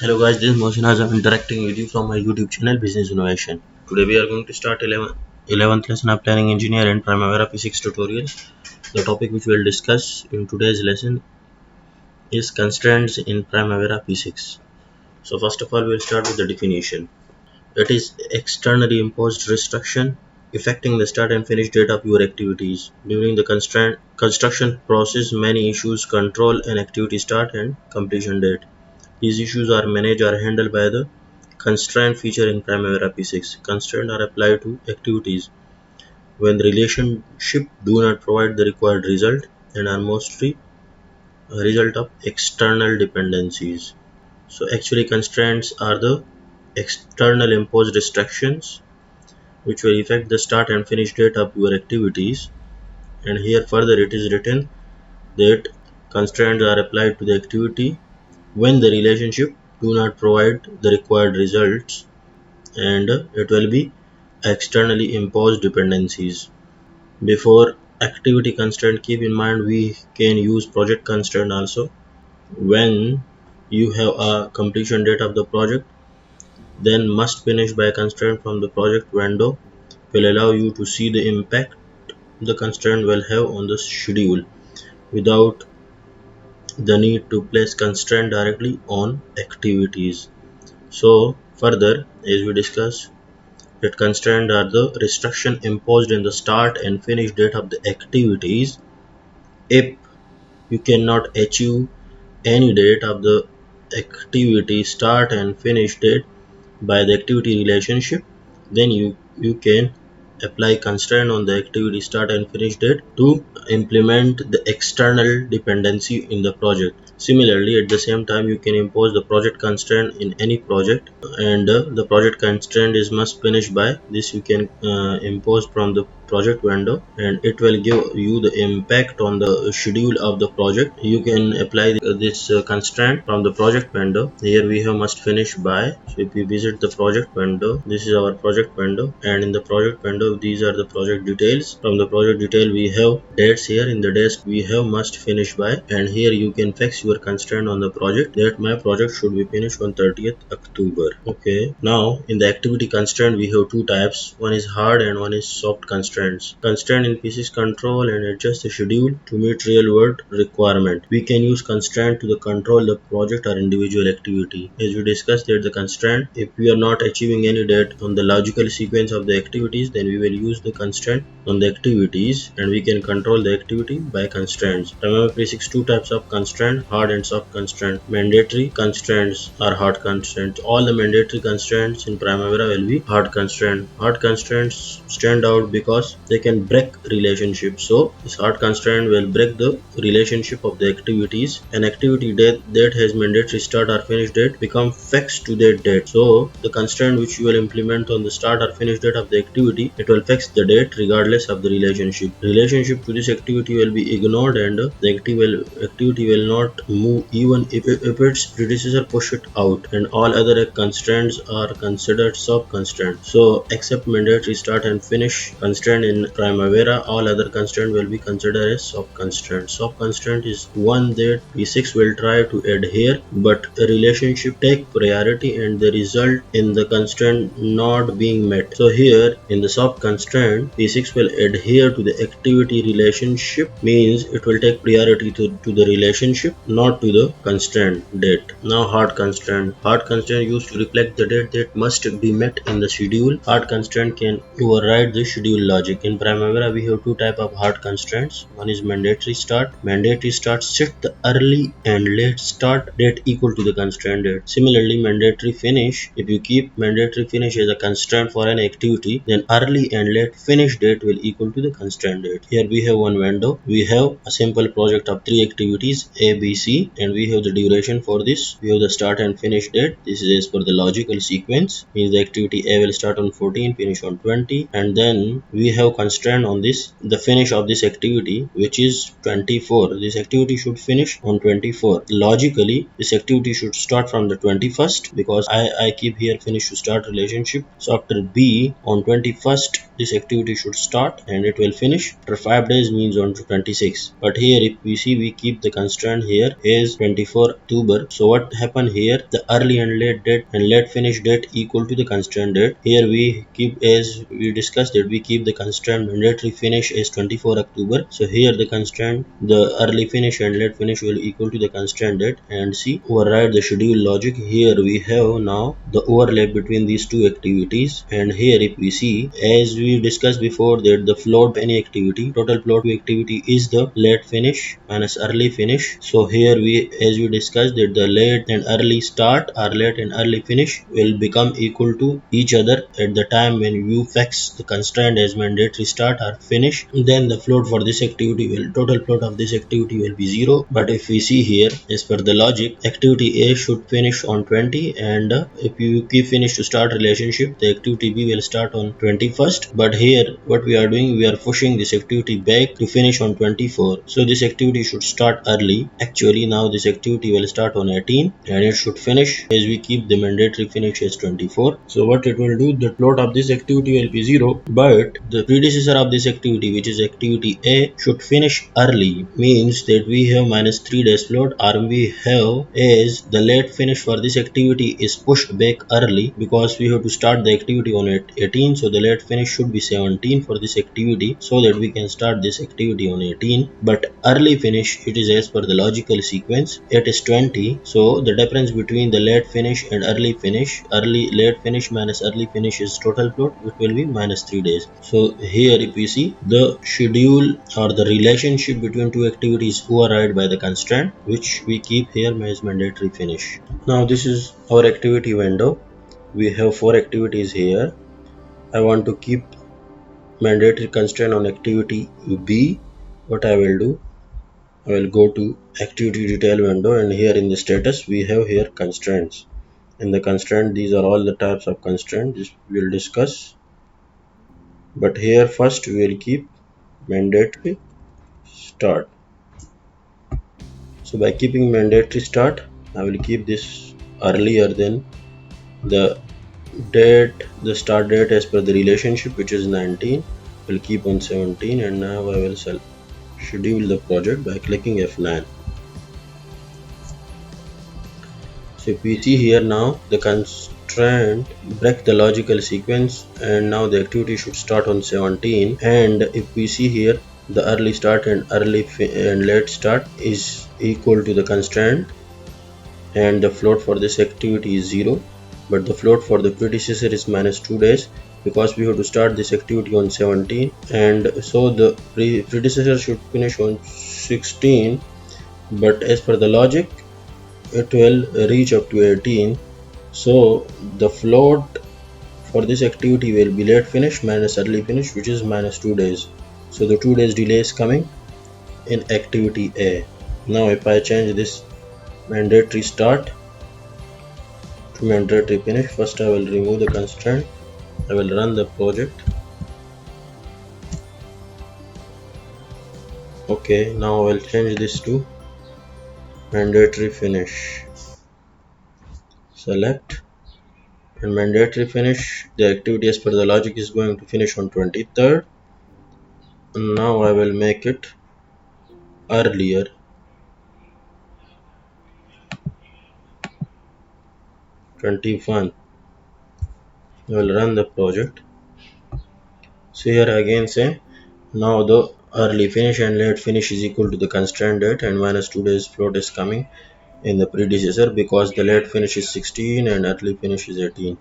Hello guys, this is Mohsin. I'm interacting with you from my YouTube channel Business Innovation. Today we are going to start 11th lesson of Planning Engineer and Primavera P6 tutorial. The topic which we will discuss in today's lesson is constraints in Primavera P6. So first of all, we will start with the definition. It is externally imposed restriction affecting the start and finish date of your activities. During the construction process, many issues control an activity start and completion date. These issues are managed or handled by the constraint feature in Primavera P6. Constraints are applied to activities when the relationship do not provide the required result and are mostly a result of external dependencies. So actually constraints are the external imposed restrictions which will affect the start and finish date of your activities, and here further it is written that constraints are applied to the activity when the relationship do not provide the required results, and it will be externally imposed dependencies. Before activity constraint, keep in mind we can use project constraint also. When you have a completion date of the project, then must finish by constraint from the project window will allow you to see the impact the constraint will have on the schedule without the need to place constraint directly on activities. So further, as we discussed, that constraints are the restriction imposed in the start and finish date of the activities. If you cannot achieve any date of the activity start and finish date by the activity relationship, then you can apply constraint on the activity start and finish date to implement the external dependency in the project. Similarly, at the same time, you can impose the project constraint in any project, and the project constraint is must finish by this. You can impose from the project window, and it will give you the impact on the schedule of the project. You can apply this constraint from the project window. Here we have must finish by. So if we visit the project window, this is our project window, and in the project window these are the project details. From the project detail we have dates. Here in the dates we have must finish by, and here you can fix your constraint on the project that my project should be finished on 30th October. Okay, now in the activity constraint we have two types. One is hard and one is soft constraints. Constraint in P6 control and adjust the schedule to meet real world requirement. We can use constraint to control the project or individual activity. As we discussed that the constraint, if we are not achieving any date on the logical sequence of the activities, then we will use the constraint on the activities, and we can control the activity by constraints. Remember P6 two types of constraint, hard and soft constraint. Mandatory constraints are hard constraints. All the mandatory constraints in Primavera will be hard constraint. Hard constraints stand out because they can break relationships. So this hard constraint will break the relationship of the activities. An activity that has mandatory start or finish date become fixed to that date. So the constraint which you will implement on the start or finish date of the activity, it will fix the date regardless of the relationship. Relationship to this activity will be ignored, and the activity will not move even if its predecessor push it out, and all other constraints are considered soft constraints. So except mandatory start and finish constraint in Primavera, all other constraints will be considered as soft constraint. Soft constraint is one that P6 will try to adhere, but a relationship take priority and the result in the constraint not being met. So here in the soft constraint, P6 will adhere to the activity relationship, means it will take priority to the relationship, not to the constraint date. Now hard constraint. Hard constraint used to reflect the date that must be met in the schedule. Hard constraint can override the schedule logic. In Primavera we have two type of hard constraints. One is mandatory start. Mandatory start set the early and late start date equal to the constraint date. Similarly, mandatory finish, if you keep mandatory finish as a constraint for an activity, then early and late finish date will equal to the constraint date. Here we have one window. We have a simple project of 3 activities A, B, C, and we have the duration for this. We have the start and finish date. This is as per the logical sequence, means the activity A will start on 14, finish on 20, and then we have constraint on this, the finish of this activity, which is 24. This activity should finish on 24. Logically, this activity should start from the 21st, because I keep here finish to start relationship. So after B on 21st, this activity should start and it will finish after 5 days, means on to 26. But here if we see, we keep the constraint here here is 24 October. So what happened here? The early and late date and late finish date equal to the constraint date. Here we keep, as we discussed, that we keep the constraint mandatory finish as 24 October. So here the constraint, the early finish and late finish will equal to the constraint date, and see, override the schedule logic. Here we have now the overlap between these two activities, and here if we see, as we discussed before, that the float of any activity, total float of activity is the late finish minus early finish. So here we, as we discussed, that the late and early start or late and early finish will become equal to each other at the time when you fix the constraint as mandatory start or finish. Then the float for this activity will, total float of this activity will be 0. But if we see here, as per the logic, activity A should finish on 20, and if you keep finish to start relationship, the activity B will start on 21st. But here what we are doing, we are pushing this activity back to finish on 24. So this activity should start early. Actually now this activity will start on 18 and it should finish, as we keep the mandatory finish as 24. So what it will do, the float of this activity will be 0, but the predecessor of this activity, which is activity A, should finish early. Means that we have minus 3 days float, or we have, as the late finish for this activity is pushed back early because we have to start the activity on 18. So the late finish should be 17 for this activity, so that we can start this activity on 18. But early finish, it is as per the logical sequence, it is 20. So the difference between the late finish and early finish, late finish minus early finish is total float, it will be minus 3 days. So here if we see, the schedule or the relationship between two activities override by the constraint, which we keep here as mandatory finish. Now this is our activity window. We have 4 activities here. I want to keep mandatory constraint on activity B. What I will do, I will go to activity detail window, and here in the status we have here constraints. In the constraint, these are all the types of constraint this we will discuss. But here first we will keep mandatory start. So by keeping mandatory start, I will keep this earlier than the date, the start date as per the relationship, which is 19. Will keep on 17, and now I will schedule the project by clicking F9. So if we see here, now the constraint break the logical sequence, and now the activity should start on 17. And if we see here, the early start and late start is equal to the constraint, and the float for this activity is 0. But the float for the predecessor is minus 2 days, because we have to start this activity on 17, and so the predecessor should finish on 16. But as per the logic, it will reach up to 18. So the float for this activity will be late finish minus early finish, which is minus 2 days. So the 2 days delay is coming in activity A. Now if I change this mandatory start to mandatory finish, first I will remove the constraint. I will run the project. Okay, now I will change this to mandatory finish. Select, and mandatory finish, the activity as per the logic is going to finish on 23rd. And now I will make it earlier. I will run the project. So here again say, now the early finish and late finish is equal to the constraint date, and minus 2 days float is coming in the predecessor, because the late finish is 16 and early finish is 18.